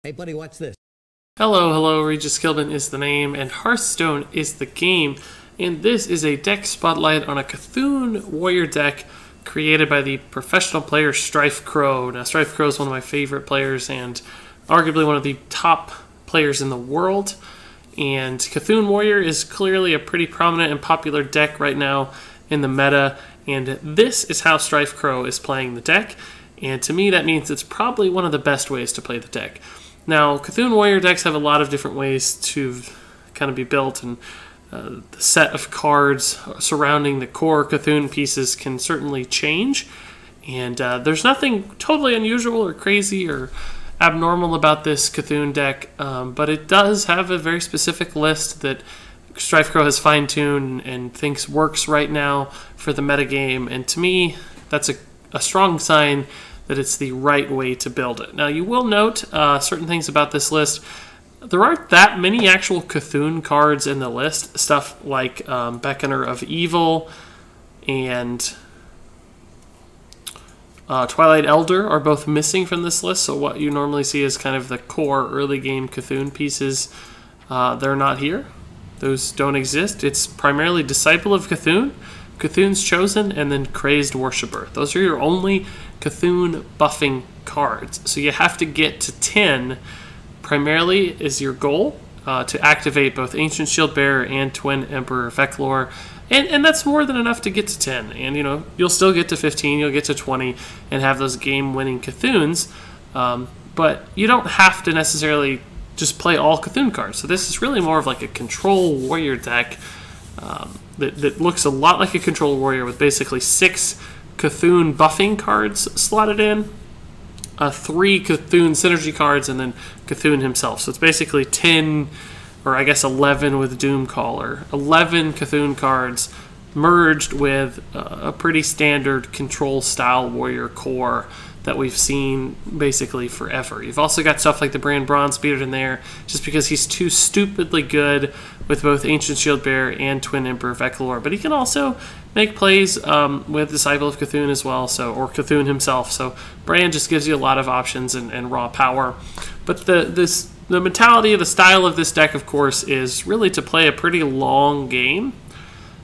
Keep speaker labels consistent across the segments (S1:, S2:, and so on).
S1: Hey buddy, watch this.
S2: Hello, Regis Kilbin is the name, and Hearthstone is the game, and this is a deck spotlight on a Cthulhu Warrior deck created by the professional player Strifecro. Now, Strifecro is one of my favorite players and arguably one of the top players in the world, and Cthulhu Warrior is clearly a pretty prominent and popular deck right now in the meta, and this is how Strifecro is playing the deck, and to me that means it's probably one of the best ways to play the deck. Now, Cthulhu Warrior decks have a lot of different ways to kind of be built, and the set of cards surrounding the core Cthulhu pieces can certainly change. And there's nothing totally unusual or crazy or abnormal about this Cthulhu deck, but it does have a very specific list that Strifecro has fine-tuned and thinks works right now for the metagame. And to me, that's a strong sign that it's the right way to build it. Now, you will note certain things about this list. There aren't that many actual Cthulhu cards in the list. Stuff like Beckoner of Evil and Twilight Elder are both missing from this list, so what you normally see is kind of the core early game Cthulhu pieces. They're not here. Those don't exist. It's primarily Disciple of Cthulhu, Cthulhu's Chosen, and then Crazed Worshipper. Those are your only Cthulhu buffing cards. So you have to get to 10 primarily is your goal to activate both Ancient Shield Bearer and Twin Emperor Veclor. And that's more than enough to get to 10. And you know, you'll still get to 15, you'll get to 20 and have those game-winning Cthulhu's. But you don't have to necessarily just play all Cthulhu cards. So this is really more of like a control warrior deck that looks a lot like a control warrior with basically 6 Cthulhu buffing cards slotted in, 3 Cthulhu synergy cards, and then Cthulhu himself. So it's basically 10, or I guess 11 with Doomcaller. 11 Cthulhu cards merged with a pretty standard control style warrior core that we've seen basically forever. You've also got stuff like the Brand Bronzebeard in there, just because he's too stupidly good with both Ancient Shield Bearer and Twin Emperor Veclor. But he can also make plays with Disciple of Cthulhu as well, or Cthulhu himself. So Brand just gives you a lot of options and raw power. But the mentality, the style of this deck, of course, is really to play a pretty long game.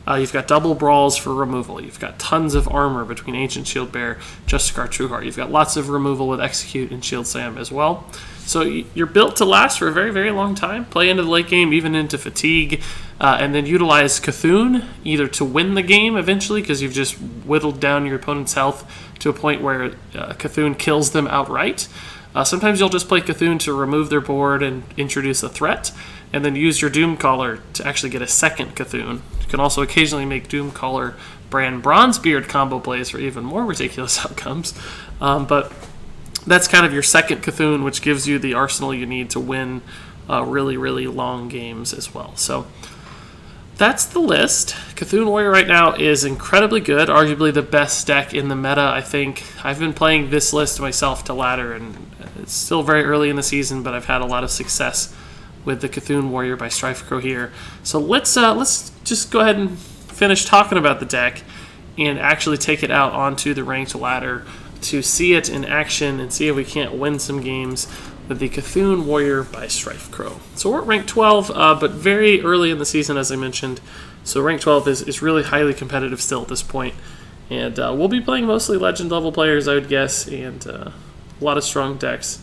S2: You've got double brawls for removal. You've got tons of armor between Ancient Shield Bearer, Justicar Trueheart. You've got lots of removal with Execute and Shield Sam as well. So you're built to last for a very, very long time. Play into the late game, even into fatigue, and then utilize Cthulhu either to win the game eventually, because you've just whittled down your opponent's health to a point where Cthulhu kills them outright. Sometimes you'll just play Cthulhu to remove their board and introduce a threat, and then use your Doomcaller to actually get a second Cthulhu. You can also occasionally make Doomcaller Brand Bronzebeard combo plays for even more ridiculous outcomes. But that's kind of your second Cthulhu, which gives you the arsenal you need to win really, really long games as well. So that's the list. Cthulhu Warrior right now is incredibly good, arguably the best deck in the meta, I think. I've been playing this list myself to ladder, and it's still very early in the season, but I've had a lot of success with the Cthulhu Warrior by Strifecro here. So let's just go ahead and finish talking about the deck and actually take it out onto the ranked ladder to see it in action and see if we can't win some games with the Cthulhu Warrior by Strifecro. So we're at rank 12, but very early in the season, as I mentioned. So rank 12 is really highly competitive still at this point. And we'll be playing mostly legend level players, I would guess, and a lot of strong decks.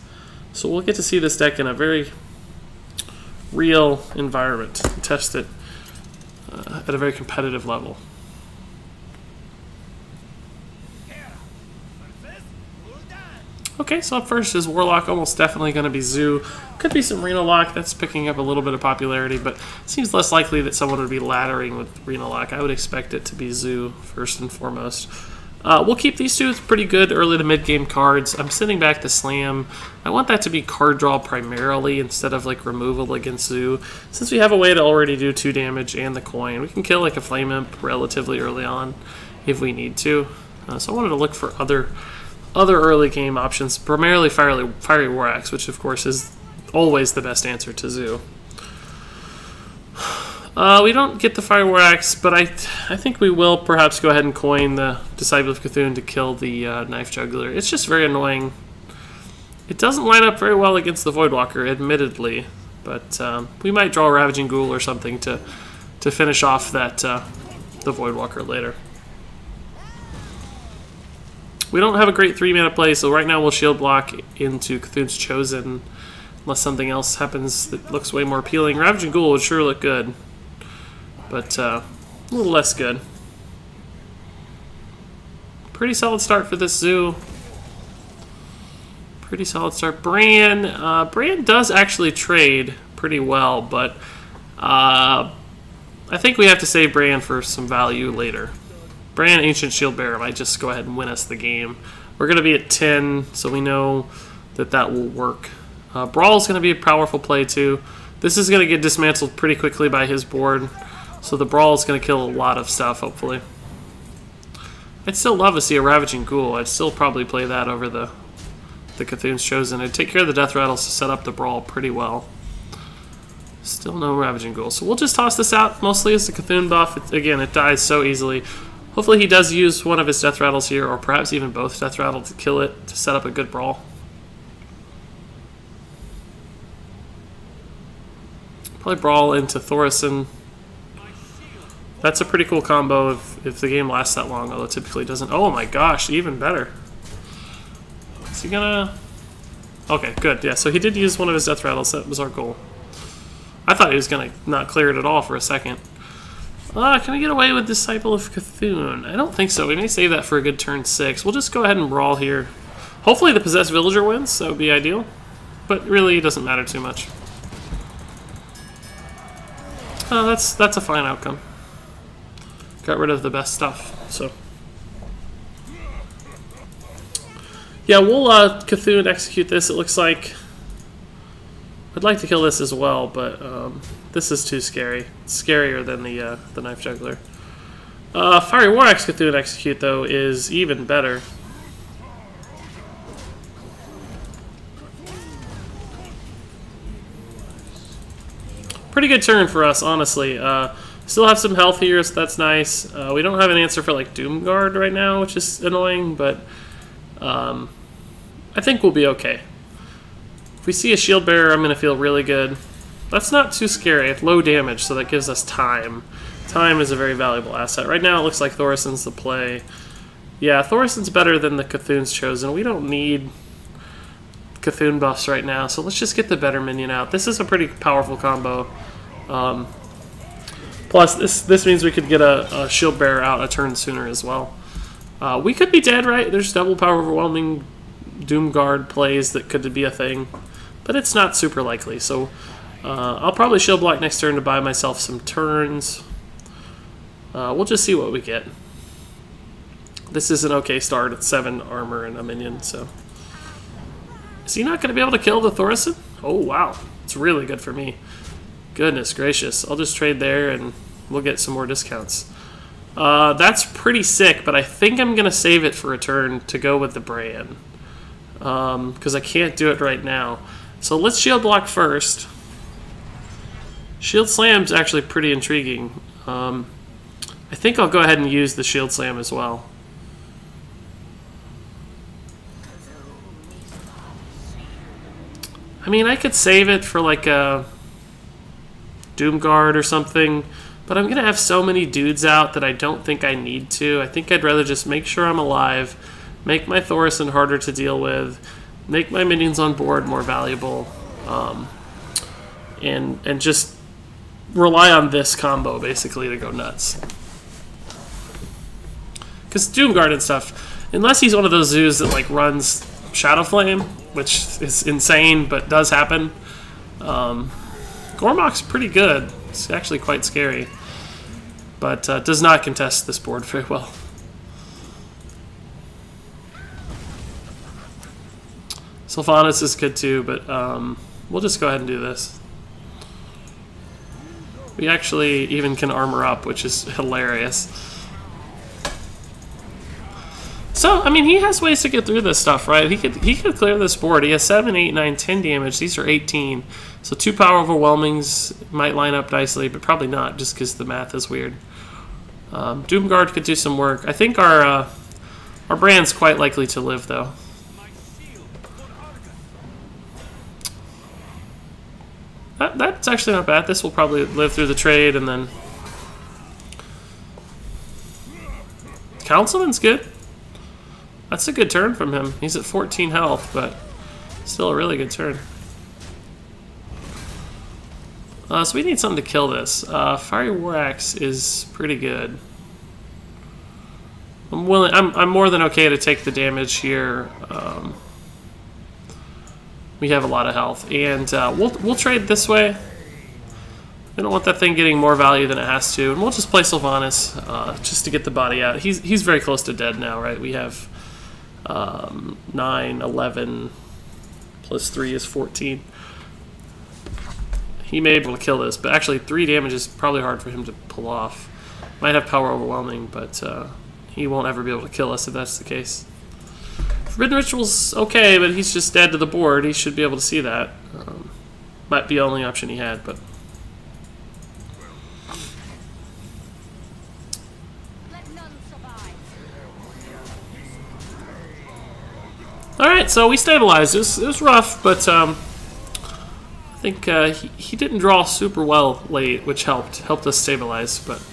S2: So we'll get to see this deck in a very real environment and test it at a very competitive level. Okay, so up first is Warlock, almost definitely going to be Zoo. Could be some Reno Lock, that's picking up a little bit of popularity, but it seems less likely that someone would be laddering with Reno Lock. I would expect it to be Zoo first and foremost. We'll keep these two pretty good early to mid-game cards. I'm sending back the Slam. I want that to be card draw primarily instead of like removal against Zoo. Since we have a way to already do 2 damage and the coin, we can kill like a Flame Imp relatively early on if we need to. So I wanted to look for other early game options, primarily Fiery War Axe, which of course is always the best answer to Zoo. We don't get the Fire War Axe, but I think we will perhaps go ahead and coin the Disciple of Cthulhu to kill the Knife Juggler. It's just very annoying It doesn't line up very well against the Voidwalker, admittedly, but we might draw a Ravaging Ghoul or something to finish off that the Voidwalker later. We don't have a great 3-mana play, so right now we'll shield block into Cthulhu's Chosen, unless something else happens that looks way more appealing. Ravaging Ghoul would sure look good, but a little less good. Pretty solid start for this zoo. Pretty solid start. Bran. Bran does actually trade pretty well, but I think we have to save Bran for some value later. Bran, Ancient Shield Bearer might just go ahead and win us the game. We're going to be at 10, so we know that that will work. Brawl is going to be a powerful play too. This is going to get dismantled pretty quickly by his board, so the Brawl is going to kill a lot of stuff, hopefully. I'd still love to see a Ravaging Ghoul. I'd still probably play that over the Cthulhu's Chosen. I'd take care of the Death Rattles to set up the Brawl pretty well. Still no Ravaging Ghoul, so we'll just toss this out mostly as the Cthulhu buff. Again, it dies so easily. Hopefully he does use one of his Death Rattles here, or perhaps even both Death Rattle to kill it, to set up a good Brawl. Probably Brawl into Thaurissan. That's a pretty cool combo if the game lasts that long, although it typically doesn't. Oh my gosh, even better. Is he gonna... Okay, good. Yeah, so he did use one of his Death Rattles. That was our goal. I thought he was gonna not clear it at all for a second. Can we get away with Disciple of Cthulhu? I don't think so. We may save that for a good turn 6. We'll just go ahead and Brawl here. Hopefully the Possessed Villager wins. That would be ideal. But really, it doesn't matter too much. That's a fine outcome. Got rid of the best stuff, so... Yeah, we'll Cthulhu execute this. It looks like... I'd like to kill this as well, but this is too scary. It's scarier than the Knife Juggler. Fiery War Axe Cthulhu execute, though, is even better. Pretty good turn for us, honestly. Still have some health here, so that's nice. We don't have an answer for like Doomguard right now, which is annoying, but I think we'll be okay. If we see a Shield Bearer, I'm going to feel really good. That's not too scary. It's low damage, so that gives us time. Time is a very valuable asset. Right now it looks like Thaurissan's the play. Yeah, Thaurissan's better than the Cthulhu's Chosen. We don't need Cthulhu buffs right now, so let's just get the better minion out. This is a pretty powerful combo. Plus, this means we could get a Shield Bearer out a turn sooner as well. We could be dead, right? There's double power overwhelming Doomguard plays that could be a thing, but it's not super likely. So I'll probably Shield Block next turn to buy myself some turns. We'll just see what we get. This is an okay start at 7 armor and a minion, so... Is he not going to be able to kill the Thaurissan? Oh, wow. It's really good for me. Goodness gracious. I'll just trade there and we'll get some more discounts. That's pretty sick, but I think I'm going to save it for a turn to go with the Bran. Because I can't do it right now. So let's Shield Block first. Shield Slam's actually pretty intriguing. I think I'll go ahead and use the Shield Slam as well. I mean, I could save it for like a Doomguard or something, but I'm going to have so many dudes out that I don't think I need to. I think I'd rather just make sure I'm alive, make my Thaurissan harder to deal with, make my minions on board more valuable, and just rely on this combo, basically, to go nuts. Because Doomguard and stuff, unless he's one of those zoos that like runs Shadow Flame, which is insane, but does happen. Gormok's pretty good. It's actually quite scary, but does not contest this board very well. Sylvanas is good too, but we'll just go ahead and do this. We actually even can armor up, which is hilarious. So, I mean, he has ways to get through this stuff, right? He could clear this board. He has 7, 8, 9, 10 damage. These are 18. So 2 power overwhelmings might line up nicely, but probably not, just because the math is weird. Doomguard could do some work. I think our Brand's quite likely to live, though. That's actually not bad. This will probably live through the trade, and then Councilman's good. That's a good turn from him. He's at 14 health, but still a really good turn. So we need something to kill this. Fiery War Axe is pretty good. I'm more than okay to take the damage here. We have a lot of health, and we'll trade this way. We don't want that thing getting more value than it has to, and we'll just play Sylvanas just to get the body out. He's very close to dead now, right? We have 9, 11, plus 3 is 14. He may be able to kill this, but actually 3 damage is probably hard for him to pull off. Might have power overwhelming, but he won't ever be able to kill us if that's the case. Forbidden Ritual's okay, but he's just dead to the board. He should be able to see that. Might be the only option he had, but... Alright, so we stabilized. It was rough, but I think he didn't draw super well late, which helped us stabilize, but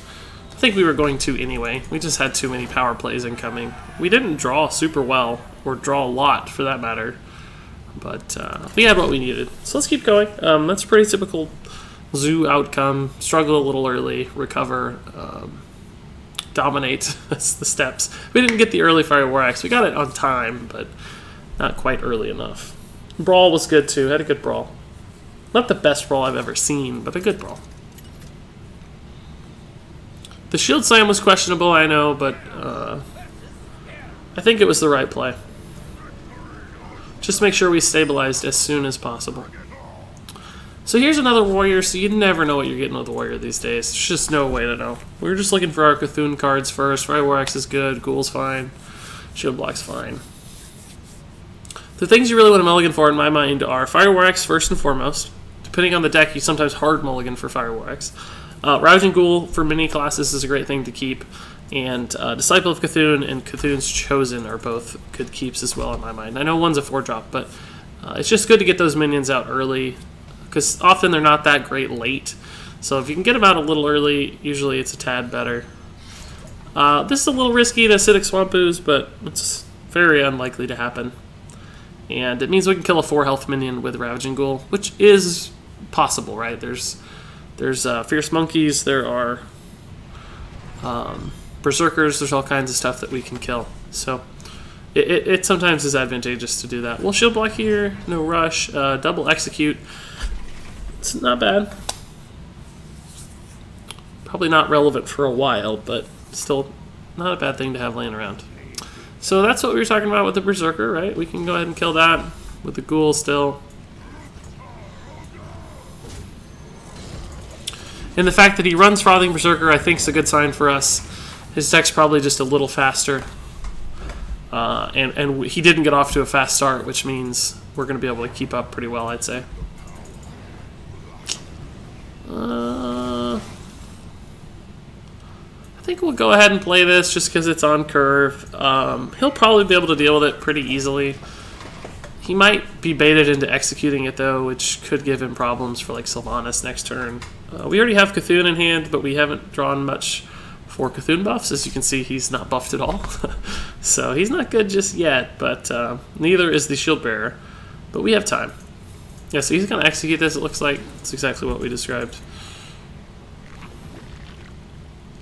S2: I think we were going to anyway. We just had too many power plays incoming. We didn't draw super well, or draw a lot for that matter, but we had what we needed. So let's keep going. That's a pretty typical Zoo outcome. Struggle a little early, recover, dominate. That's the steps. We didn't get the early Fire War Axe. We got it on time, but not quite early enough. Brawl was good too. Had a good brawl. Not the best brawl I've ever seen, but a good brawl. The shield slam was questionable, I know, but I think it was the right play. Just make sure we stabilized as soon as possible. So here's another warrior, so you never know what you're getting with a warrior these days. There's just no way to know. We were just looking for our Cthulhu cards first. Fire War Axe is good, Ghoul's fine, Shield Block's fine. The things you really want to mulligan for, in my mind, are Fire War Axe first and foremost. Depending on the deck, you sometimes hard mulligan for Fire War Axe. Ravaging Ghoul for mini classes is a great thing to keep. And Disciple of Cthulhu and Cthulhu's Chosen are both good keeps as well in my mind. I know one's a 4-drop, but it's just good to get those minions out early, because often they're not that great late. So if you can get them out a little early, usually it's a tad better. This is a little risky to Acidic Swamp Ooze, but it's very unlikely to happen. And it means we can kill a 4-health minion with Ravaging Ghoul, which is possible, right? There's Fierce Monkeys, there are Berserkers, there's all kinds of stuff that we can kill. So it sometimes is advantageous to do that. We'll Shield Block here, no rush, double Execute. It's not bad. Probably not relevant for a while, but still not a bad thing to have laying around. So that's what we were talking about with the Berserker, right? We can go ahead and kill that with the Ghoul still. And the fact that he runs Frothing Berserker, I think, is a good sign for us. His deck's probably just a little faster. And he didn't get off to a fast start, which means we're going to be able to keep up pretty well, I'd say. I think we'll go ahead and play this just because it's on curve. He'll probably be able to deal with it pretty easily. He might be baited into executing it, though, which could give him problems for, like, Sylvanas next turn. We already have Cthulhu in hand, but we haven't drawn much for Cthulhu buffs. As you can see, he's not buffed at all. So he's not good just yet, but neither is the Shield Bearer. But we have time. Yeah, so he's going to execute this, it looks like. It's exactly what we described.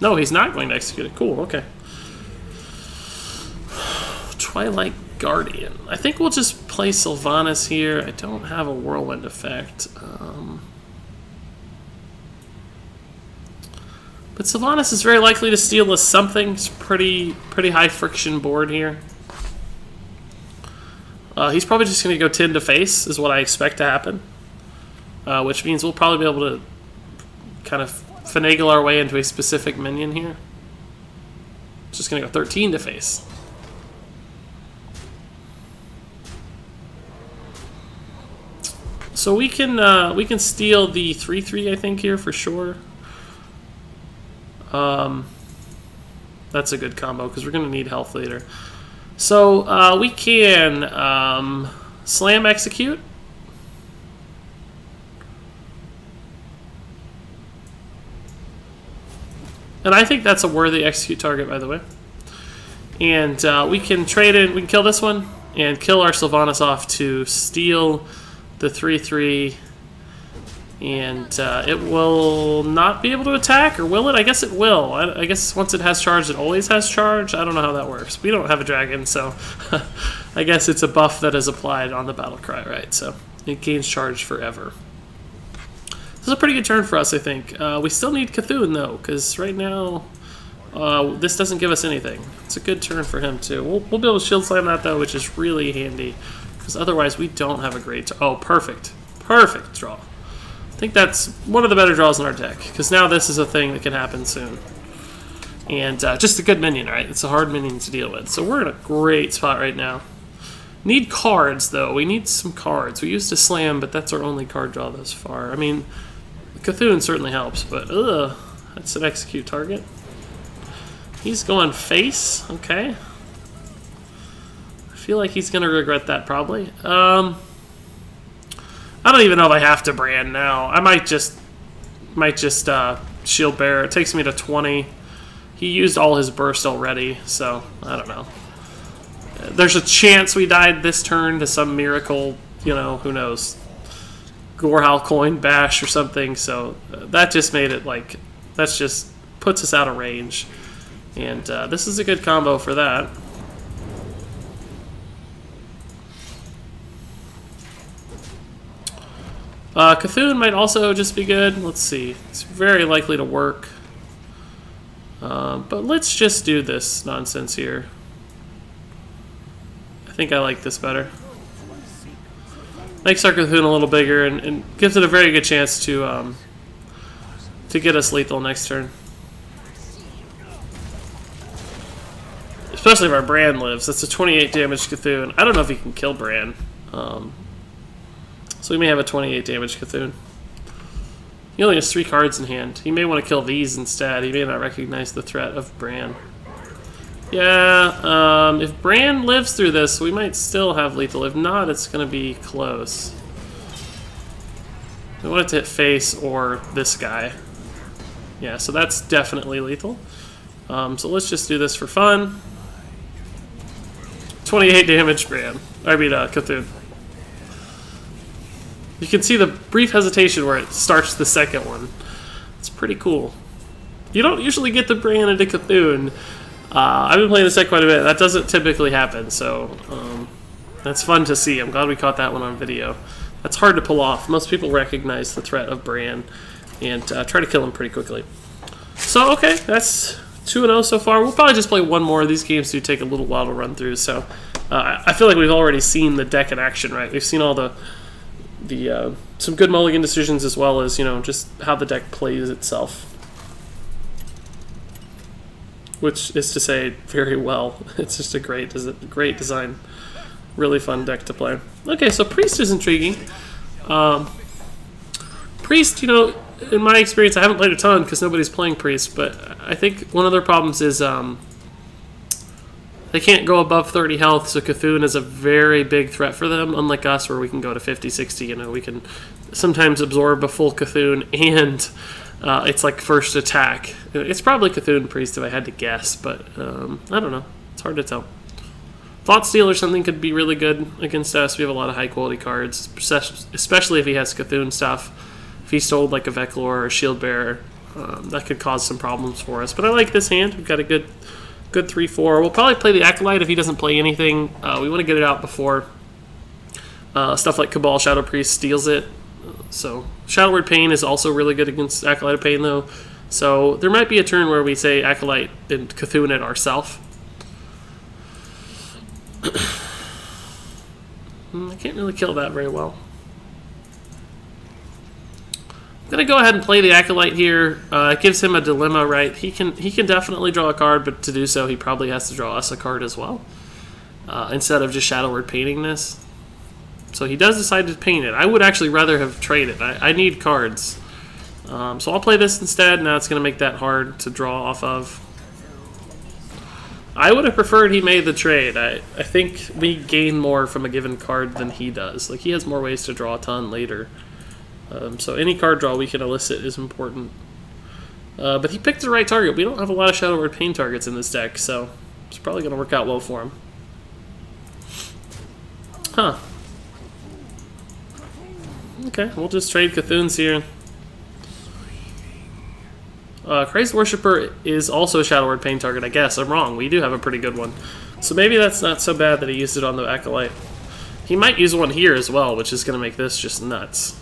S2: No, he's not going to execute it. Cool, okay. Twilight Guardian. I think we'll just play Sylvanas here. I don't have a Whirlwind effect. But Sylvanas is very likely to steal us something. It's pretty high friction board here. He's probably just going to go 10 to face, is what I expect to happen. Which means we'll probably be able to kind of finagle our way into a specific minion here. It's just going to go 13 to face. So we can steal the 3/3, I think, here for sure. That's a good combo because we're going to need health later. So we can Slam Execute. And I think that's a worthy execute target, by the way. And we can trade in, we can kill this one, and kill our Sylvanas off to steal the 3/3. And it will not be able to attack, or will it? I guess it will. I guess once it has charge, it always has charge. I don't know how that works. We don't have a dragon, so I guess it's a buff that is applied on the battle cry, right? So it gains charge forever. This is a pretty good turn for us, I think. We still need Cthulhu, though, because right now this doesn't give us anything. It's a good turn for him, too. We'll be able to shield slam that, though, which is really handy, because otherwise we don't have a great... Oh, perfect. Perfect draw. I think that's one of the better draws in our deck, because now this is a thing that can happen soon. And just a good minion, right? It's a hard minion to deal with. So we're in a great spot right now. Need cards, though. We need some cards. We used to slam, but that's our only card draw thus far. I mean, Cthulhu certainly helps, but that's an execute target. He's going face. Okay. I feel like he's going to regret that, probably. I don't even know if I have to brand now. I might just shield bear. It takes me to 20. He used all his burst already, so I don't know. There's a chance we died this turn to some miracle, you know, who knows. Gorehowl coin bash or something, so that just made it like, that's just puts us out of range. And this is a good combo for that. Cthulhu might also just be good. Let's see. It's very likely to work. But let's just do this nonsense here. I think I like this better. Makes our Cthulhu a little bigger and gives it a very good chance to get us lethal next turn. Especially if our Bran lives. That's a 28 damage Cthulhu. I don't know if he can kill Bran. So we may have a 28 damage Cthulhu. He only has 3 cards in hand. He may want to kill these instead. He may not recognize the threat of Bran. Yeah, if Bran lives through this, we might still have lethal. If not, it's going to be close. We want it to hit face or this guy. Yeah, so that's definitely lethal. So let's just do this for fun. 28 damage Bran. I mean, Cthulhu. You can see the brief hesitation where it starts the second one. It's pretty cool. You don't usually get the Bran into Cthulhu. I've been playing this deck quite a bit. That doesn't typically happen, so that's fun to see. I'm glad we caught that one on video. That's hard to pull off. Most people recognize the threat of Bran and try to kill him pretty quickly. So, okay, that's 2-0 so far. We'll probably just play one more. These games do take a little while to run through, so I feel like we've already seen the deck in action, right? We've seen all the some good mulligan decisions as well as, you know, just how the deck plays itself. Which is to say, very well. It's just a great design. Really fun deck to play. Okay, so Priest is intriguing. Priest, you know, in my experience, I haven't played a ton because nobody's playing Priest, but I think one of their problems is they can't go above 30 health, so Cthulhu is a very big threat for them, unlike us where we can go to 50, 60, you know, we can sometimes absorb a full Cthulhu and it's like first attack. It's probably Cthulhu Priest if I had to guess, but I don't know. It's hard to tell. Thought Steal or something could be really good against us. We have a lot of high quality cards, especially if he has Cthulhu stuff. If he stole like a Veclor or a Shield Bearer, that could cause some problems for us. But I like this hand. We've got a good 3-4. We'll probably play the Acolyte if he doesn't play anything. We want to get it out before stuff like Cabal Shadow Priest steals it. So Shadow Word Pain is also really good against Acolyte of Pain, though. So there might be a turn where we say Acolyte and Cthulhu it ourselves. I can't really kill that very well. I'm gonna go ahead and play the Acolyte here. It gives him a dilemma, right? He can definitely draw a card, but to do so, he probably has to draw us a card as well, instead of just Shadow Word painting this. So he does decide to paint it. I would actually rather have traded. I need cards, so I'll play this instead. Now it's gonna make that hard to draw off of. I would have preferred he made the trade. I think we gain more from a given card than he does. Like, he has more ways to draw a ton later. So any card draw we can elicit is important. But he picked the right target. We don't have a lot of Shadow Word Pain targets in this deck, so it's probably going to work out well for him. Huh. Okay, we'll just trade Cthunes here. Crazed Worshipper is also a Shadow Word Pain target, I guess. I'm wrong. We do have a pretty good one. So maybe that's not so bad that he used it on the Acolyte. He might use one here as well, which is going to make this just nuts.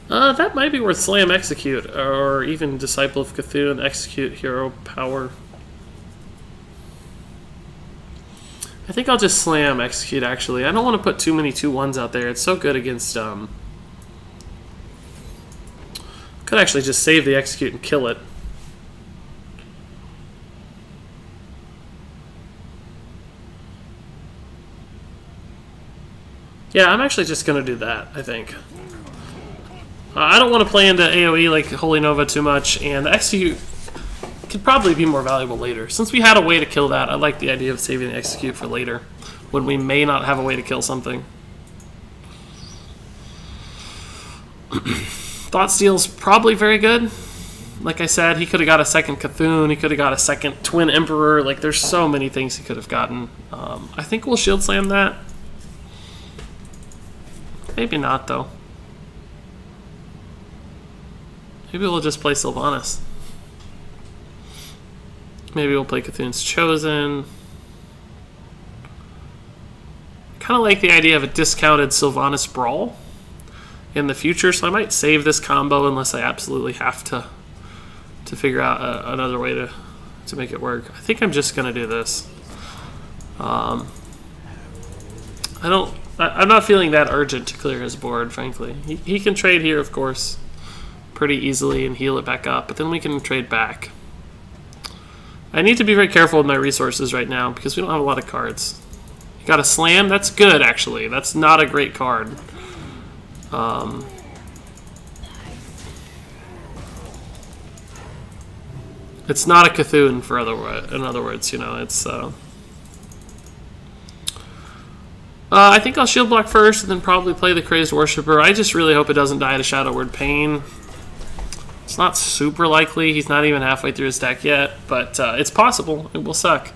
S2: That might be worth Slam Execute, or even Disciple of Cthulhu Execute Hero Power. I think I'll just Slam Execute, actually. I don't want to put too many 2-1s out there. It's so good against... Could actually just save the Execute and kill it. Yeah, I'm actually just going to do that, I think. I don't want to play into AoE like Holy Nova too much, and the Execute could probably be more valuable later. Since we had a way to kill that, I like the idea of saving the Execute for later, when we may not have a way to kill something. Thoughtsteal's probably very good. Like I said, he could have got a second Cthulhu, he could have got a second Twin Emperor. Like, there's so many things he could have gotten. I think we'll Shield Slam that. Maybe not, though. Maybe we'll just play Sylvanas. Maybe we'll play Cthulhu's Chosen. Kind of like the idea of a discounted Sylvanas Brawl in the future, so I might save this combo unless I absolutely have to figure out another way to make it work. I think I'm just gonna do this. I'm not feeling that urgent to clear his board, frankly. He can trade here, of course, pretty easily and heal it back up, but then we can trade back. I need to be very careful with my resources right now because we don't have a lot of cards. You got a Slam? That's good, actually. That's not a great card. It's not a Cthulhu, in other words, you know, it's... I think I'll Shield Block first and then probably play the Crazed Worshipper. I just really hope it doesn't die to Shadow Word Pain. It's not super likely. He's not even halfway through his deck yet, but it's possible. It will suck.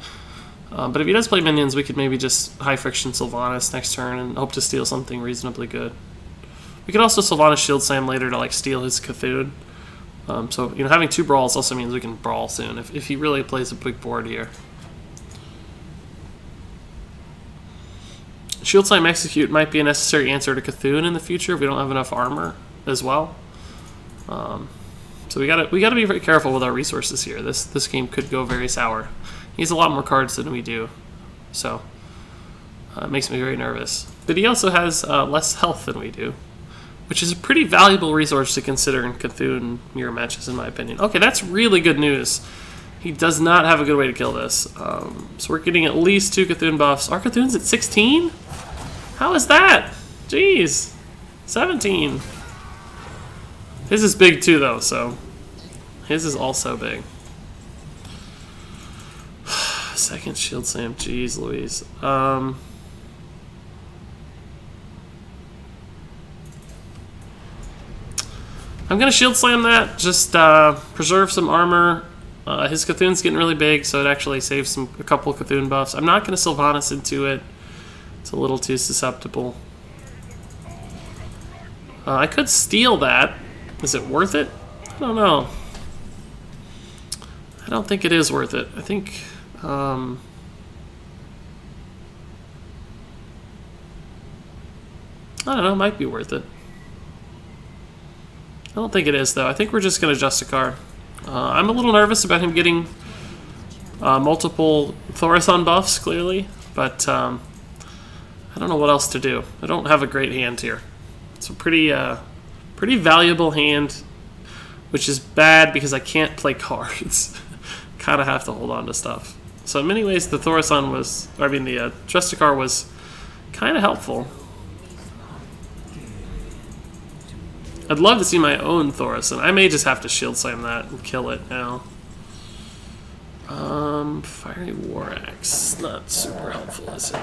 S2: But if he does play minions, we could maybe just High Friction Sylvanas next turn and hope to steal something reasonably good. We could also Sylvanas Shield Slam later to like steal his Cthulhu. So, you know, having 2 brawls also means we can brawl soon if he really plays a big board here. Shield Slam Execute might be a necessary answer to Cthulhu in the future if we don't have enough armor as well. So we gotta be very careful with our resources here. This game could go very sour. He has a lot more cards than we do, so it makes me very nervous. But he also has less health than we do, which is a pretty valuable resource to consider in Cthulhu mirror matches, in my opinion. Okay, that's really good news. He does not have a good way to kill this. So we're getting at least 2 Cthulhu buffs. Our Cthulhu's at 16? How is that? Jeez. 17. His is big too, though, so his is also big. Second Shield Slam. Jeez Louise. I'm going to Shield Slam that. Just preserve some armor. His Cthulhu's getting really big, so it actually saves a couple Cthulhu buffs. I'm not going to Sylvanas into it. It's a little too susceptible. I could steal that. Is it worth it? I don't know. I don't think it is worth it. I think... I don't know, it might be worth it. I don't think it is, though. I think we're just going to Justicar. I'm a little nervous about him getting multiple Thorathon buffs, clearly, but I don't know what else to do. I don't have a great hand here. It's a pretty valuable hand, which is bad because I can't play cards. Kind of have to hold on to stuff. So in many ways, the Thorathon was, I mean, the Justicar was kind of helpful. I'd love to see my own Thorathon. I may just have to Shield Slam that and kill it now. Fiery War Axe. Not super helpful, is it?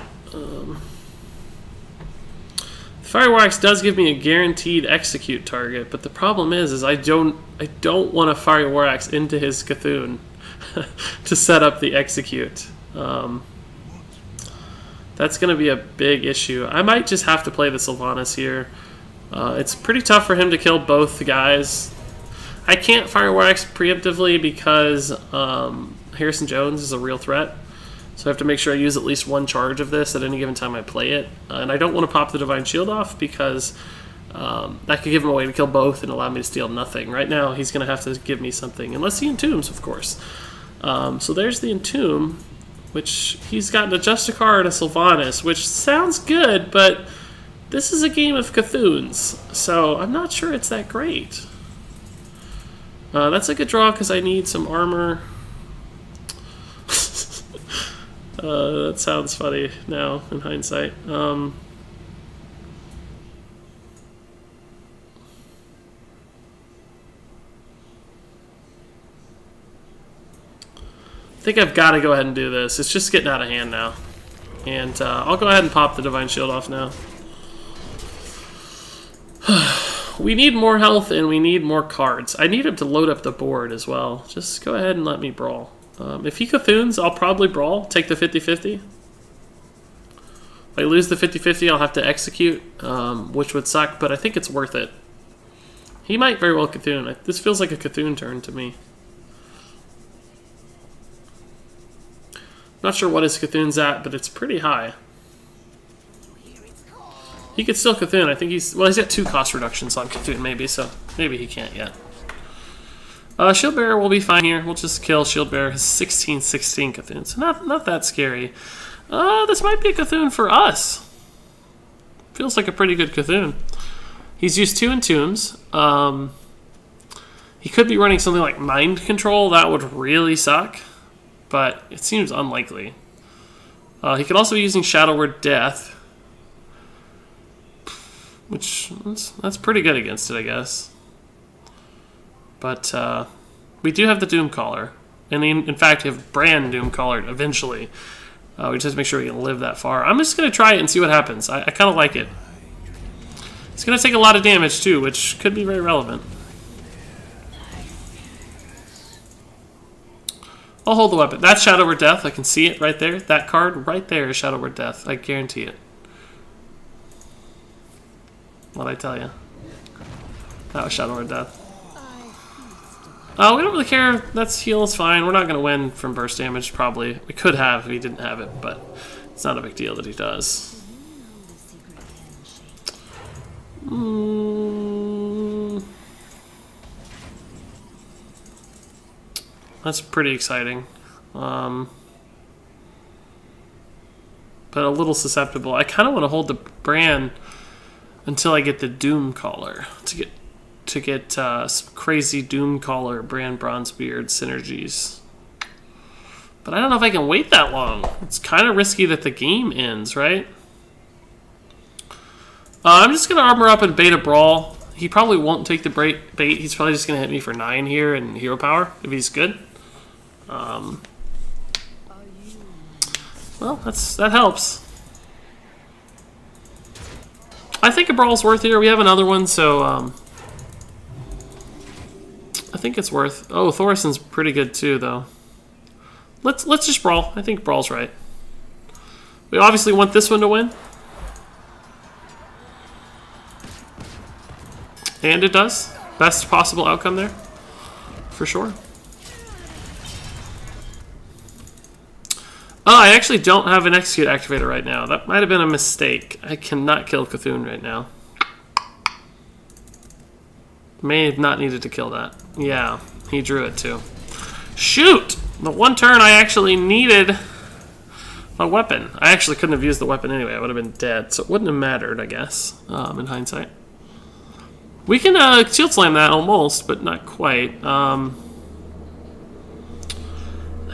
S2: Fiery War Axe does give me a guaranteed execute target, but the problem is I don't want to Fiery War Axe into his Cthulhu to set up the execute. That's going to be a big issue. I might just have to play the Sylvanas here. It's pretty tough for him to kill both the guys. I can't Fire War Axe preemptively because Harrison Jones is a real threat. So I have to make sure I use at least one charge of this at any given time I play it. And I don't want to pop the Divine Shield off because that could give him a way to kill both and allow me to steal nothing. Right now, he's going to have to give me something, unless he entombs, of course. So there's the entomb, which he's got an Justicar and a Sylvanas, which sounds good, but this is a game of Cthulhu's, so I'm not sure it's that great. That's a good draw because I need some armor. That sounds funny now in hindsight. I think I've got to go ahead and do this. It's just getting out of hand now. And I'll go ahead and pop the Divine Shield off now. We need more health and we need more cards. I need him to load up the board as well. Just go ahead and let me brawl. If he Cthulhu's, I'll probably brawl. Take the 50-50. If I lose the 50-50, I'll have to execute, which would suck, but I think it's worth it. He might very well Cthulhu. This feels like a Cthulhu turn to me. Not sure what his Cthulhu's at, but it's pretty high. He could still Cthulhu. I think he's got 2 cost reductions on Cthulhu maybe, so maybe he can't yet. Shield Bearer will be fine here. We'll just kill Shield Bearer. His 16/16 Cthulhu, so not that scary. This might be a Cthulhu for us. Feels like a pretty good Cthulhu. He's used 2 entombs. He could be running something like Mind Control. That would really suck, but it seems unlikely. He could also be using Shadow Word Death, which that's pretty good against it, I guess. But we do have the Doom Caller, and in fact, we have Bran Doom Caller eventually. We just have to make sure we can live that far. I'm just going to try it and see what happens. I kind of like it. It's going to take a lot of damage too, which could be very relevant. I'll hold the weapon. That's Shadow Word Death. I can see it right there. That card right there is Shadow Word Death. I guarantee it. What'd I tell you? That was Shadow Word Death. We don't really care. That's heal is fine. We're not going to win from burst damage, probably. We could have if he didn't have it, but it's not a big deal that he does. That's pretty exciting. But a little susceptible. I kind of want to hold the Bran until I get the Doom Caller to get some crazy Doom Caller Bran Bronzebeard synergies. But I don't know if I can wait that long. It's kind of risky that the game ends, right? I'm just going to armor up and bait a brawl. He probably won't take the bait. He's probably just going to hit me for 9 here and hero power if he's good. Well, that helps. I think a brawl's worth here. We have another one, so I think it's worth. Oh, Thorison's pretty good too, though. Let's just brawl. I think brawl's right. We obviously want this one to win, and it does. Best possible outcome there, for sure. Oh, I actually don't have an execute activator right now. That might have been a mistake. I cannot kill Cthulhu right now. May have not needed to kill that. Yeah, he drew it too. Shoot! The one turn I actually needed a weapon. I actually couldn't have used the weapon anyway. I would have been dead, so it wouldn't have mattered, I guess, in hindsight. We can shield slam that almost, but not quite. I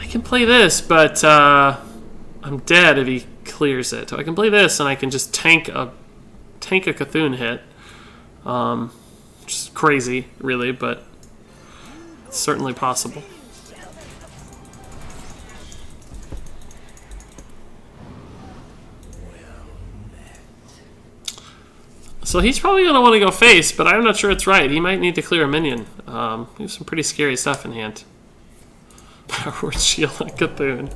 S2: can play this, but I'm dead if he clears it. So I can play this, and I can just tank a Cthulhu hit. Just crazy, really, but it's certainly possible. So he's probably going to want to go face, but I'm not sure it's right. He might need to clear a minion. He has some pretty scary stuff in hand. Power Shield on Cthulhu.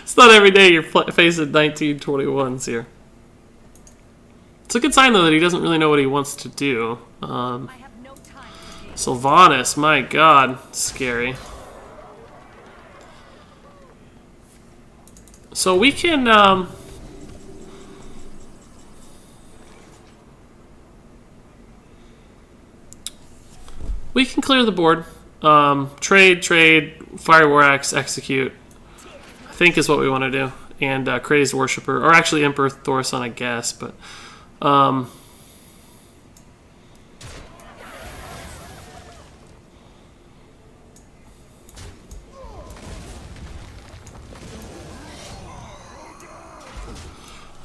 S2: It's not every day you're facing 1921s here. It's a good sign, though, that he doesn't really know what he wants to do. Sylvanas, my god, scary. So we can... we can clear the board. Trade, Fire War Axe, execute. I think is what we want to do. And Crazed Worshipper, or actually Emperor Thorson, I guess. But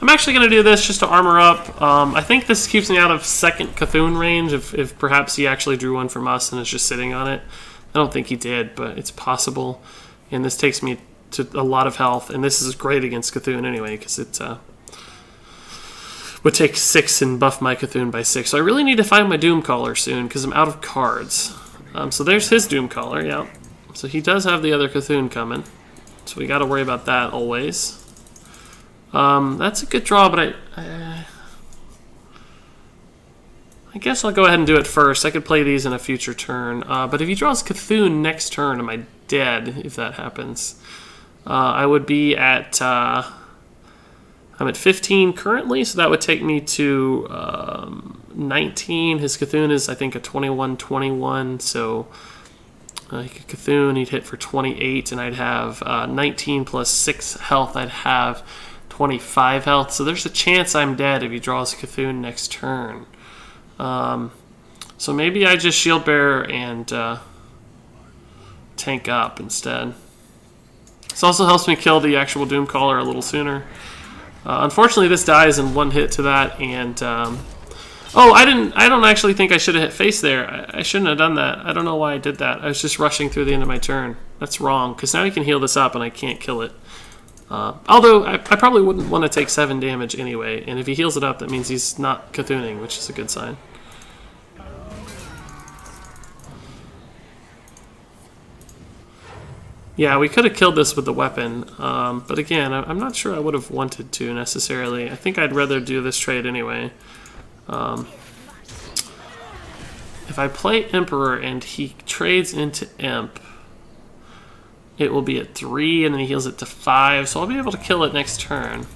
S2: I'm actually going to do this just to armor up. I think this keeps me out of second Cthulhu range if perhaps he actually drew one from us and is just sitting on it. I don't think he did, but it's possible. And this takes me to a lot of health, and this is great against Cthulhu anyway, because it would take 6 and buff my Cthulhu by 6. So I really need to find my Doomcaller soon, because I'm out of cards. So there's his Doomcaller, yeah. So he does have the other Cthulhu coming. So we got to worry about that always. That's a good draw, but I guess I'll go ahead and do it first. I could play these in a future turn. But if he draws Cthulhu next turn, am I dead if that happens? I would be at... I'm at 15 currently, so that would take me to 19. His Cthulhu is, I think, a 21-21, so Cthulhu, he'd hit for 28, and I'd have 19 plus 6 health. I'd have 25 health, so there's a chance I'm dead if he draws Cthulhu next turn. So maybe I just Shield Bearer and tank up instead. This also helps me kill the actual Doomcaller a little sooner. Unfortunately, this dies in one hit to that, and oh, I don't actually think I should have hit face there. I shouldn't have done that. I don't know why I did that. I was just rushing through the end of my turn. That's wrong, because now he can heal this up, and I can't kill it. Although I probably wouldn't want to take 7 damage anyway, and if he heals it up, that means he's not Cthulhuing, which is a good sign. Yeah, we could have killed this with the weapon, but again, I'm not sure I would have wanted to necessarily. I think I'd rather do this trade anyway. If I play Emperor and he trades into Imp, it will be at 3, and then he heals it to 5, so I'll be able to kill it next turn.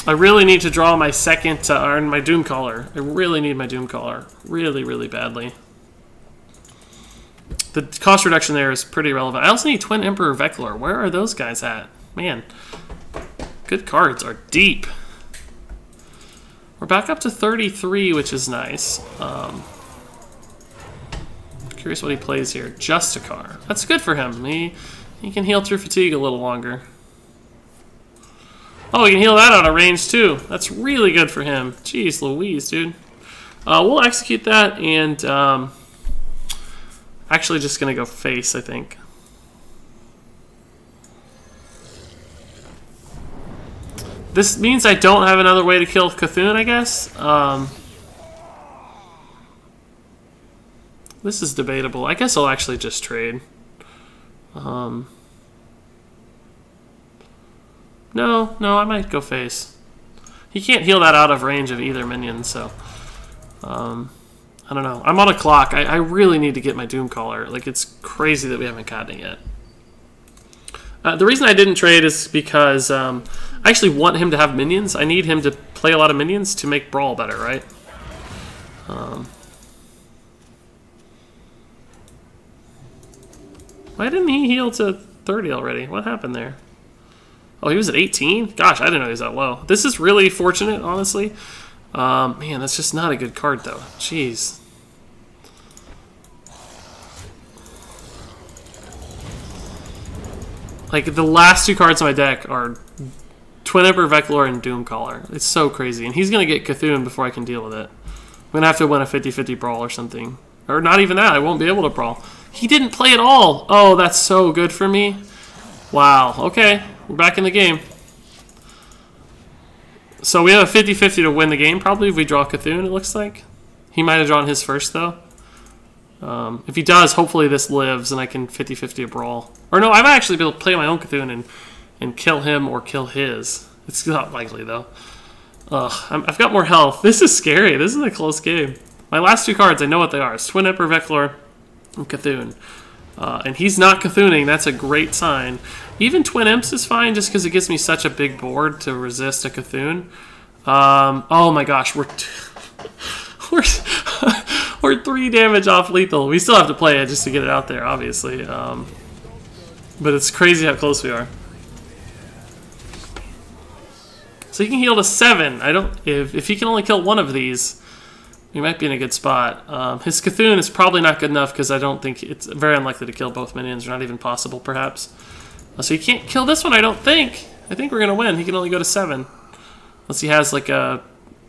S2: I really need to draw my second, or my Doomcaller. I really need my Doomcaller. Really, really badly. The cost reduction there is pretty relevant. I also need Twin Emperor Veclor. Where are those guys at? Man, good cards are deep. We're back up to 33, which is nice. Curious what he plays here. Justicar. That's good for him. He can heal through fatigue a little longer. Oh, he can heal that out of range too. That's really good for him. Jeez Louise, dude. We'll execute that, and actually just gonna go face, I think. This means I don't have another way to kill Cthulhu, I guess. This is debatable. I guess I'll actually just trade. No, I might go face. He can't heal that out of range of either minion, so... I don't know. I'm on a clock. I really need to get my Doomcaller. Like, it's crazy that we haven't gotten it yet. The reason I didn't trade is because I actually want him to have minions. I need him to play a lot of minions to make Brawl better, right? Why didn't he heal to 30 already? What happened there? Oh, he was at 18? Gosh, I didn't know he was that low. This is really fortunate, honestly. Man, that's just not a good card, though. Jeez. Like, the last 2 cards in my deck are Twin Emperor Veclor and Doomcaller. It's so crazy. And he's going to get Cthulhu before I can deal with it. I'm going to have to win a 50-50 brawl or something. Or not even that. I won't be able to brawl. He didn't play at all. Oh, that's so good for me. Wow. Okay. We're back in the game. So we have a 50-50 to win the game, probably, if we draw Cthulhu, it looks like. He might have drawn his first, though. If he does, hopefully this lives, and I can 50-50 a brawl. Or no, I might actually be able to play my own Cthulhu and kill him or kill his. It's not likely, though. I've got more health. This is scary. This is a close game. My last two cards, I know what they are. It's Twin Emperor Veclor and Cthulhu. And he's not Cthulhuing. That's a great sign. Even Twin Imps is fine just because it gives me such a big board to resist a Cthulhu. Oh my gosh, we're 3 damage off lethal. We still have to play it just to get it out there, obviously. But it's crazy how close we are. So he can heal to 7. If he can only kill one of these, we might be in a good spot. His Cthulhu is probably not good enough because I don't think it's very unlikely to kill both minions, or not even possible, perhaps. So he can't kill this one, I don't think. I think we're gonna win. He can only go to 7, unless he has like a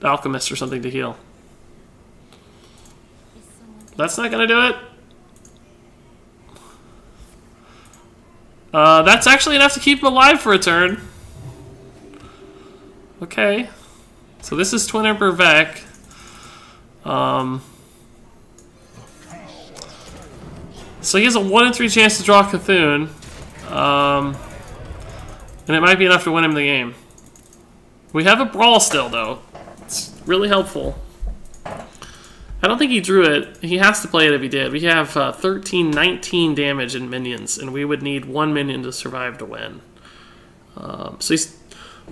S2: alchemist or something to heal. That's not gonna do it. That's actually enough to keep him alive for a turn. Okay. So this is Twin Emperor Vec. So he has a 1 in 3 chance to draw Cthulhu. And it might be enough to win him the game. We have a brawl still, though. It's really helpful. I don't think he drew it. He has to play it if he did. We have 13, 19 damage in minions, and we would need 1 minion to survive to win. So he's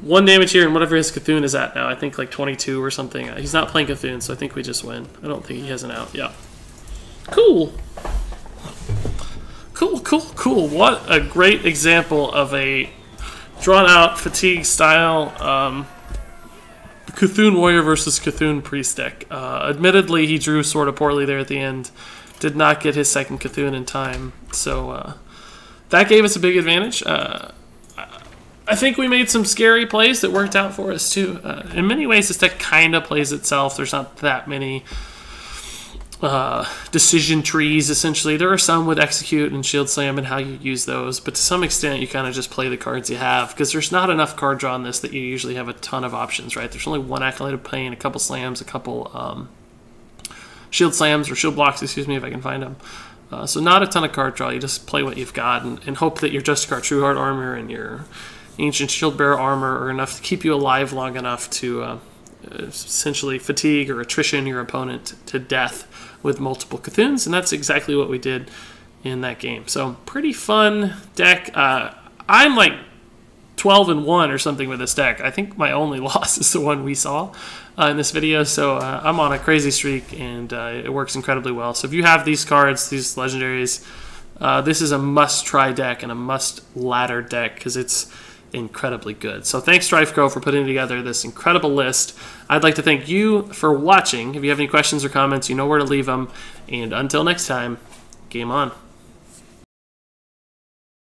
S2: 1 damage here, and whatever his Cthulhu is at now, I think like 22 or something. He's not playing Cthulhu, so I think we just win. I don't think he has an out. Yeah. Cool. Cool, cool, cool. What a great example of a drawn-out fatigue style Cthulhu Warrior versus Cthulhu Priest deck. Admittedly, he drew sort of poorly there at the end. Did not get his second Cthulhu in time. So that gave us a big advantage. I think we made some scary plays that worked out for us, too. In many ways, this deck kind of plays itself. There's not that many decision trees, essentially. There are some with Execute and Shield Slam and how you use those, but to some extent, you kind of just play the cards you have, because there's not enough card draw in this that you usually have a ton of options, right? There's only 1 Acolyte of Pain, a couple Slams, a couple Shield Slams, or Shield Blocks, excuse me, if I can find them. So not a ton of card draw. You just play what you've got and hope that your Justicar True Heart armor and your Ancient Shield Bearer armor are enough to keep you alive long enough to essentially fatigue or attrition your opponent to death with multiple Cthulhu's, and that's exactly what we did in that game. So pretty fun deck. I'm like 12-1 or something with this deck. I think my only loss is the one we saw in this video, so I'm on a crazy streak, and it works incredibly well. So if you have these cards, these legendaries, this is a must-try deck and a must-ladder deck because it's incredibly good. So thanks, Strifecro, for putting together this incredible list. I'd like to thank you for watching. If you have any questions or comments, you know where to leave them. And until next time, game on.